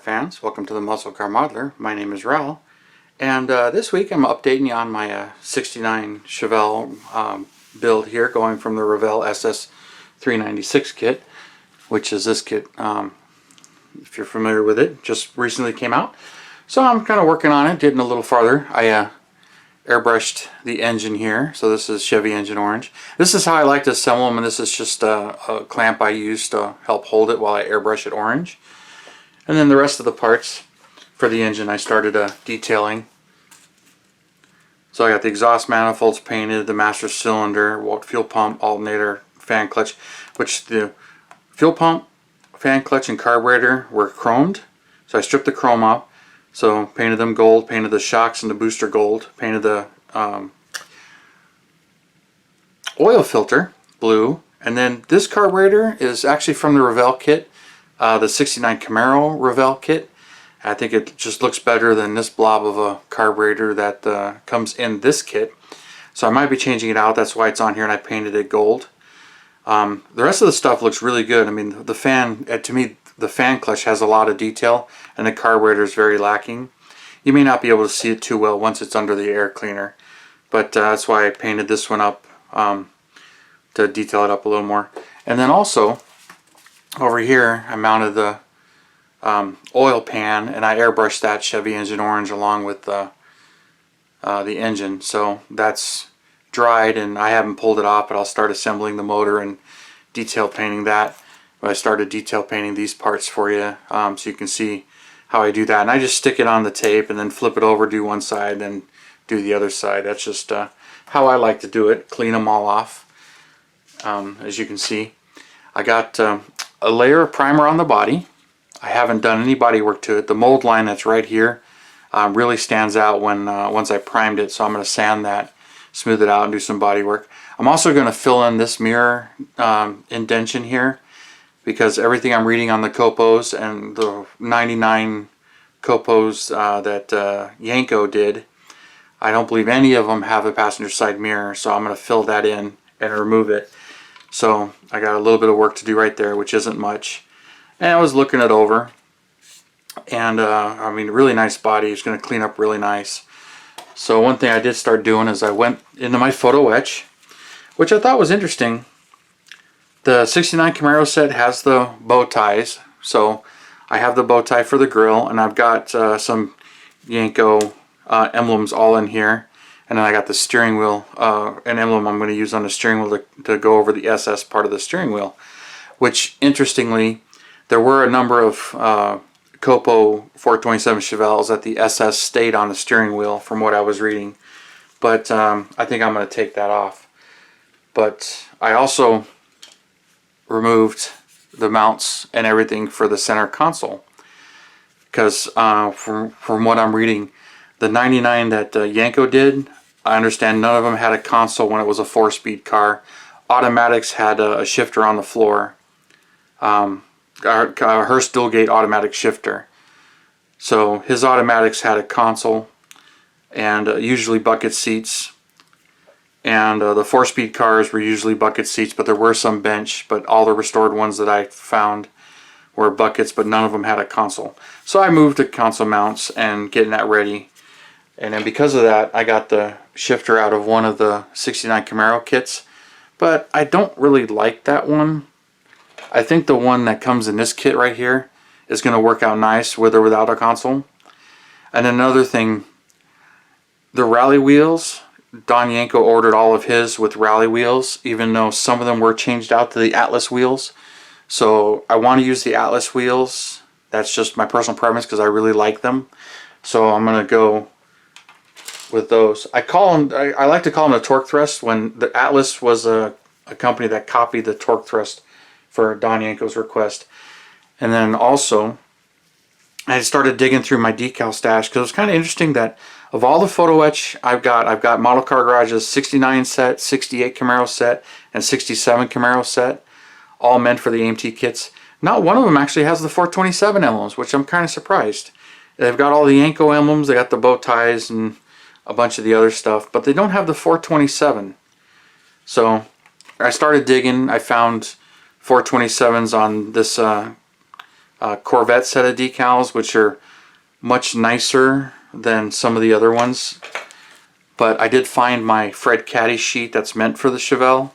fans, welcome to the Muscle Car Modeler. My name is Revell, and this week I'm updating you on my 69 Chevelle build here, going from the Revell SS396 kit, which is this kit, if you're familiar with it, just recently came out. So I'm kind of working on it, getting a little farther. I airbrushed the engine here, so this is Chevy engine orange. This is how I like to assemble them, and this is just a clamp I use to help hold it while I airbrush it orange. And then the rest of the parts for the engine I started detailing. So I got the exhaust manifolds painted, the master cylinder, fuel pump, alternator, fan clutch, which the fuel pump, fan clutch, and carburetor were chromed. So I stripped the chrome off. So painted them gold, painted the shocks and the booster gold, painted the oil filter blue, and then this carburetor is actually from the Revell kit. The 69 Camaro Revell kit. I think it just looks better than this blob of a carburetor that comes in this kit. So I might be changing it out. That's why it's on here, and I painted it gold. The rest of the stuff looks really good. I mean, the fan, to me, the fan clutch has a lot of detail, and the carburetor is very lacking. You may not be able to see it too well once it's under the air cleaner, but that's why I painted this one up to detail it up a little more. And then also, over here I mounted the oil pan, and I airbrushed that Chevy engine orange along with the engine. So that's dried, and I haven't pulled it off, but I'll start assembling the motor and detail painting that. But I started detail painting these parts for you, so you can see how I do that. And I just stick it on the tape and then flip it over, do one side, then do the other side. That's just how I like to do it. Clean them all off. As you can see, I got a layer of primer on the body. I haven't done any body work to it. The mold line that's right here really stands out when once I primed it, so I'm going to sand that, smooth it out, and do some body work. I'm also going to fill in this mirror indentation here, because everything I'm reading on the copos and the 99 copos that Yenko did, I don't believe any of them have a passenger side mirror, so I'm going to fill that in and remove it. So I got a little bit of work to do right there, which isn't much. And I was looking it over, and I mean, really nice body. It's going to clean up really nice. So one thing I did start doing is I went into my photo etch, which I thought was interesting. The 69 Camaro set has the bow ties, so I have the bow tie for the grill, and I've got some Yenko emblems all in here. And then I got the steering wheel, an emblem I'm going to use on the steering wheel to go over the SS part of the steering wheel. Which, interestingly, there were a number of Copo 427 Chevelles that the SS stayed on the steering wheel from what I was reading. But I think I'm going to take that off. But I also removed the mounts and everything for the center console. Because from what I'm reading, the 99 that Yenko did, I understand none of them had a console when it was a 4-speed car. Automatics had a shifter on the floor. Hurst Dualgate automatic shifter. So his automatics had a console and usually bucket seats. And the 4-speed cars were usually bucket seats, but there were some bench. But all the restored ones that I found were buckets, but none of them had a console. So I moved the console mounts and getting that ready. And then because of that, I got the shifter out of one of the 69 Camaro kits. But I don't really like that one. I think the one that comes in this kit right here is going to work out nice with or without a console. And another thing, the rally wheels, Don Yenko ordered all of his with rally wheels, even though some of them were changed out to the Atlas wheels. So I want to use the Atlas wheels. That's just my personal preference because I really like them. So I'm going to go with those. I like to call them the torque thrust, when the Atlas was a company that copied the torque thrust for Don Yenko's request. And then also I started digging through my decal stash, because it was kind of interesting that of all the photo etch I've got Model Car Garage's 69 set, 68 Camaro set, and 67 Camaro set, all meant for the AMT kits. Not one of them actually has the 427 emblems, which I'm kind of surprised. They've got all the Yenko emblems, they got the bow ties and a bunch of the other stuff, but they don't have the 427. So I started digging. I found 427s on this Corvette set of decals, which are much nicer than some of the other ones. But I did find my Fred Caddy sheet that's meant for the Chevelle.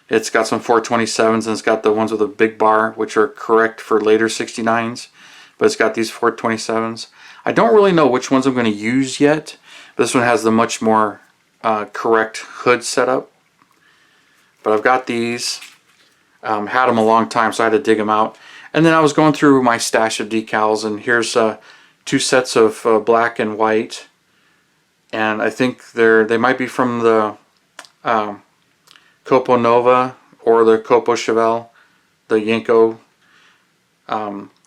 It's got some 427s, and it's got the ones with a big bar, which are correct for later 69s. But it's got these 427s. I don't really know which ones I'm going to use yet. This one has the much more correct hood setup. But I've got these. Had them a long time, so I had to dig them out. And then I was going through my stash of decals, and here's 2 sets of black and white. And I think they might be from the Copo Nova or the Copo Chevelle, the Yenko.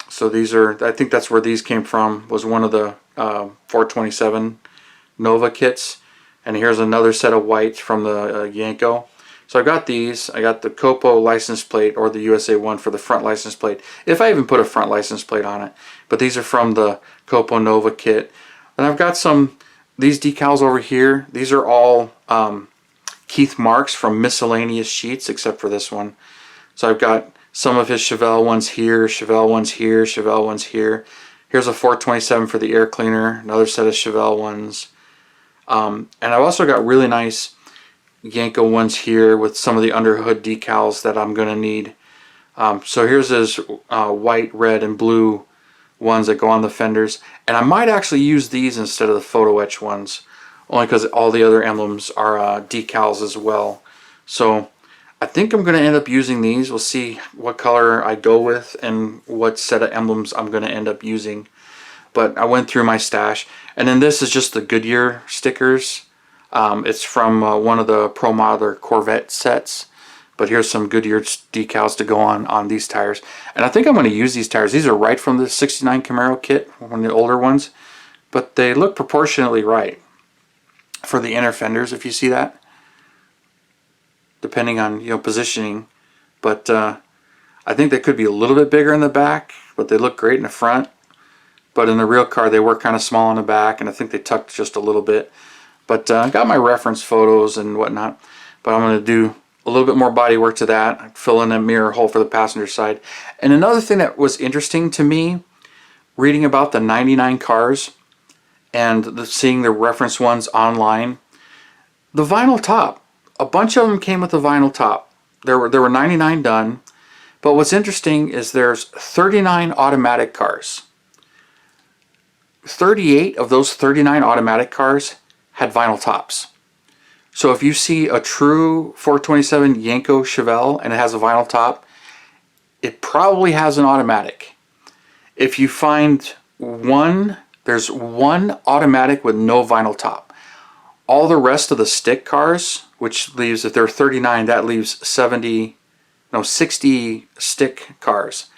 So these are, I think that's where these came from, was one of the 427 Nova kits. And here's another set of whites from the Yenko. So I got these. I got the Copo license plate, or the USA one for the front license plate, if I even put a front license plate on it. But these are from the Copo Nova kit. And I've got these decals over here. These are all Keith Marks from miscellaneous sheets, except for this one. So I've got some of his Chevelle ones here, Chevelle ones here, Chevelle ones here. Here's a 427 for the air cleaner, another set of Chevelle ones. And I've also got really nice Yenko ones here with some of the underhood decals that I'm going to need. So here's his white, red, and blue ones that go on the fenders. And I might actually use these instead of the photo etch ones, only because all the other emblems are decals as well. So I think I'm going to end up using these. We'll see what color I go with and what set of emblems I'm going to end up using. But I went through my stash. And then this is just the Goodyear stickers. It's from one of the Pro Modeler Corvette sets. But here's some Goodyear decals to go on these tires. And I think I'm going to use these tires. These are right from the 69 Camaro kit, one of the older ones. But they look proportionately right for the inner fenders, if you see that. Depending on, positioning. But I think they could be a little bit bigger in the back, but they look great in the front. But in the real car, they were kind of small in the back, and I think they tucked just a little bit. But I got my reference photos and whatnot. But I'm going to do a little bit more body work to that, fill in a mirror hole for the passenger side. And another thing that was interesting to me, reading about the 99 cars and seeing the reference ones online, the vinyl top. A bunch of them came with the vinyl top. There were 99 done. But what's interesting is there's 39 automatic cars. 38 of those 39 automatic cars had vinyl tops. So if you see a true 427 Yenko Chevelle and it has a vinyl top, it probably has an automatic. If you find there's one automatic with no vinyl top. All the rest of the stick cars, which leaves, if there are 39, that leaves 60 stick cars.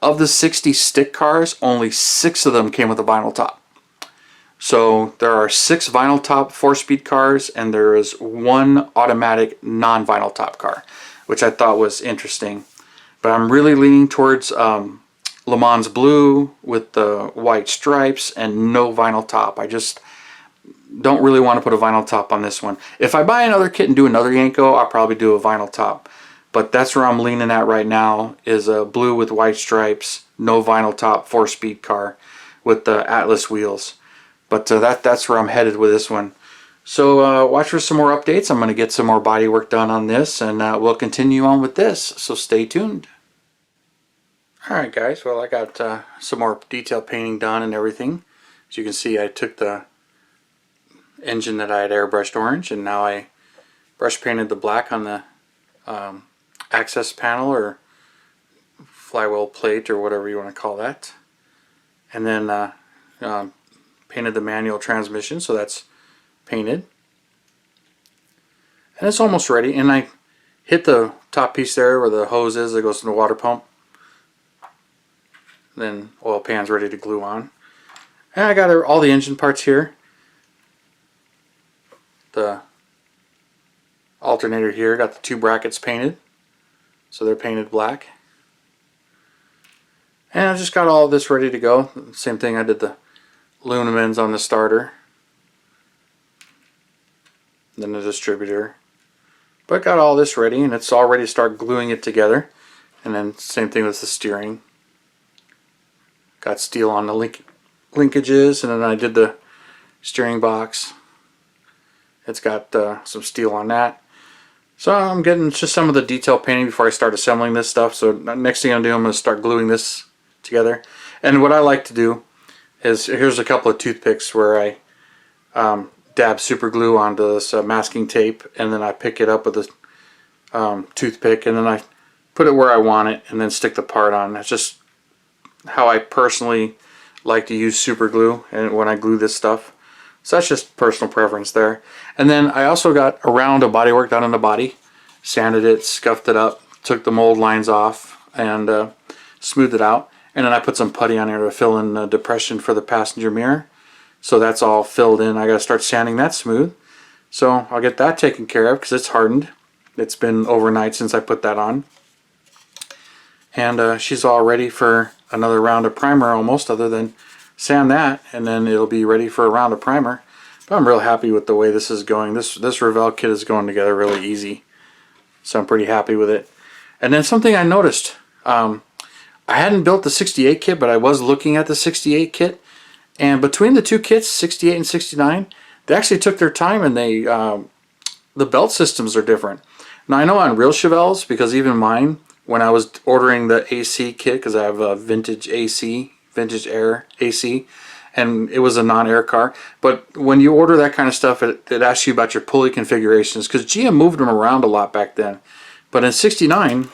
Of the 60 stick cars, only 6 of them came with a vinyl top. So there are 6 vinyl top 4-speed cars, and there is 1 automatic non-vinyl top car, which I thought was interesting. But I'm really leaning towards Le Mans Blue with the white stripes and no vinyl top. I just don't really want to put a vinyl top on this one. If I buy another kit and do another Yenko, I'll probably do a vinyl top. But that's where I'm leaning at right now, is a blue with white stripes, no vinyl top 4-speed car with the Atlas wheels. But that's where I'm headed with this one. So watch for some more updates. I'm going to get some more body work done on this, and we'll continue on with this. So stay tuned. Alright guys, well I got some more detail painting done and everything. As you can see, I took the engine that I had airbrushed orange, and now I brush painted the black on the access panel or flywheel plate or whatever you want to call that. And then painted the manual transmission, so that's painted. And it's almost ready, and I hit the top piece there where the hose is that goes to the water pump. Then oil pan's ready to glue on. And I got all the engine parts here. The alternator here, got the 2 brackets painted. So they're painted black. And I just got all this ready to go. Same thing, I did the aluminum ends on the starter. Then the distributor. But got all this ready, and it's all ready to start gluing it together. And then same thing with the steering. Got steel on the linkages, and then I did the steering box. It's got some steel on that. So I'm getting just some of the detail painting before I start assembling this stuff. So next thing I'm going to start gluing this together. And what I like to do is, here's a couple of toothpicks where I dab super glue onto this masking tape, and then I pick it up with a toothpick, and then I put it where I want it, and then stick the part on. That's just how I personally like to use super glue and when I glue this stuff. So that's just personal preference there. And then I also got a round of bodywork done on the body, sanded it, scuffed it up, took the mold lines off, and smoothed it out. And then I put some putty on there to fill in the depression for the passenger mirror. So that's all filled in. I got to start sanding that smooth. So I'll get that taken care of because it's hardened. It's been overnight since I put that on. And she's all ready for another round of primer almost, other than sand that, and then it'll be ready for a round of primer. But I'm real happy with the way this is going. This Revell kit is going together really easy. So I'm pretty happy with it. And then something I noticed, I hadn't built the 68 kit, but I was looking at the 68 kit. And between the two kits, 68 and 69, they actually took their time, and they the belt systems are different. Now I know on real Chevelles, because even mine, when I was ordering the AC kit, because I have a vintage AC, vintage air AC, and it was a non-air car. But when you order that kind of stuff, it asks you about your pulley configurations, because GM moved them around a lot back then. But in 69,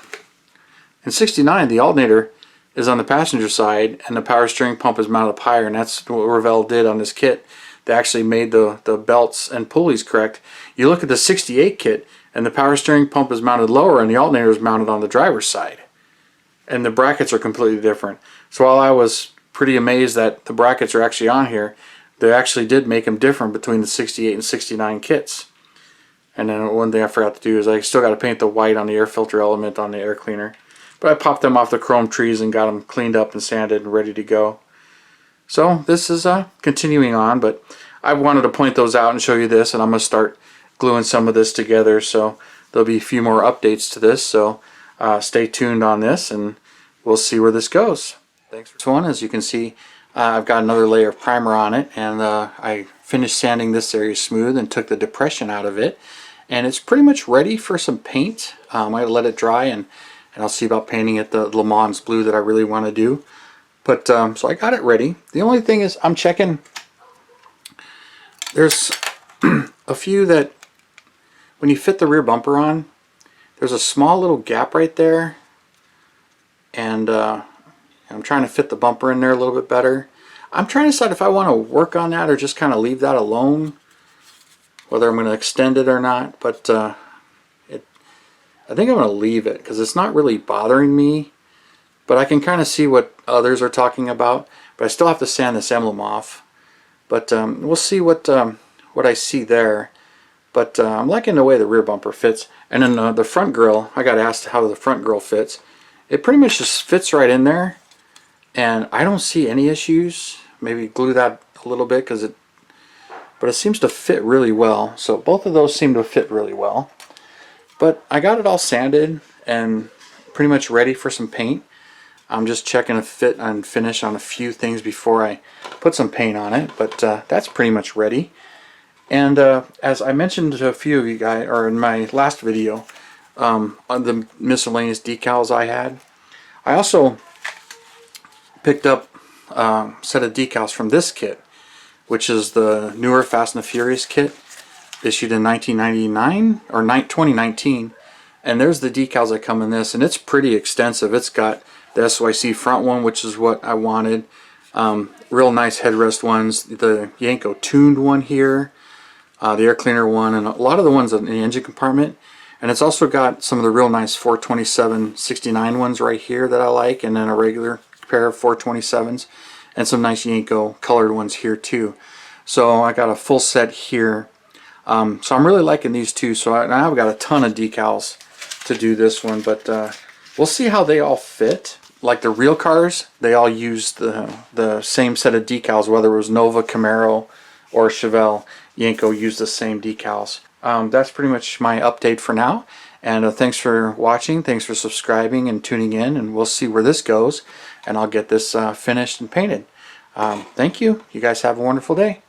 the alternator is on the passenger side, and the power steering pump is mounted up higher, and that's what Revell did on this kit. They actually made the belts and pulleys correct. You look at the 68 kit, and the power steering pump is mounted lower, and the alternator is mounted on the driver's side. And the brackets are completely different. So while I was pretty amazed that the brackets are actually on here, they actually did make them different between the 68 and 69 kits. And then one thing I forgot to do is I still got to paint the white on the air filter element on the air cleaner. But I popped them off the chrome trees and got them cleaned up and sanded and ready to go. So this is continuing on, but I wanted to point those out and show you this, and I'm going to start gluing some of this together. So there'll be a few more updates to this, so stay tuned on this, and we'll see where this goes. Thanks for this one. As you can see, I've got another layer of primer on it, and I finished sanding this area smooth and took the depression out of it, and it's pretty much ready for some paint. I let it dry, and I'll see about painting it the Le Mans blue that I really want to do. But so I got it ready. The only thing is I'm checking. There's a few that when you fit the rear bumper on, there's a small little gap right there, and I'm trying to fit the bumper in there a little bit better. I'm trying to decide if I want to work on that or just kind of leave that alone, whether I'm going to extend it or not. But I think I'm going to leave it because it's not really bothering me, but I can kind of see what others are talking about. But I still have to sand this emblem off. But we'll see what I see there. But I'm liking the way the rear bumper fits. And then the front grille, I got asked how the front grille fits. It pretty much just fits right in there, and I don't see any issues. Maybe glue that a little bit, but it seems to fit really well. So both of those seem to fit really well. But I got it all sanded and pretty much ready for some paint. I'm just checking a fit and finish on a few things before I put some paint on it, but that's pretty much ready. And as I mentioned to a few of you guys, or in my last video, on the miscellaneous decals I had, I also picked up a set of decals from this kit, which is the newer Fast and the Furious kit, issued in 1999 or 2019. And there's the decals that come in this, and it's pretty extensive. It's got the SYC front one, which is what I wanted. Real nice headrest ones. The Yenko tuned one here, the air cleaner one, and a lot of the ones in the engine compartment. And it's also got some of the real nice 427-69 ones right here that I like, and then a regular pair of 427s, and some nice Yenko colored ones here too. So I got a full set here. So I'm really liking these two. So now I've got a ton of decals to do this one, but we'll see how they all fit. Like the real cars, they all use the same set of decals, whether it was Nova, Camaro, or Chevelle. Yenko used the same decals. That's pretty much my update for now, And thanks for watching, thanks for subscribing and tuning in, and we'll see where this goes, and I'll get this finished and painted. Thank you. You guys have a wonderful day.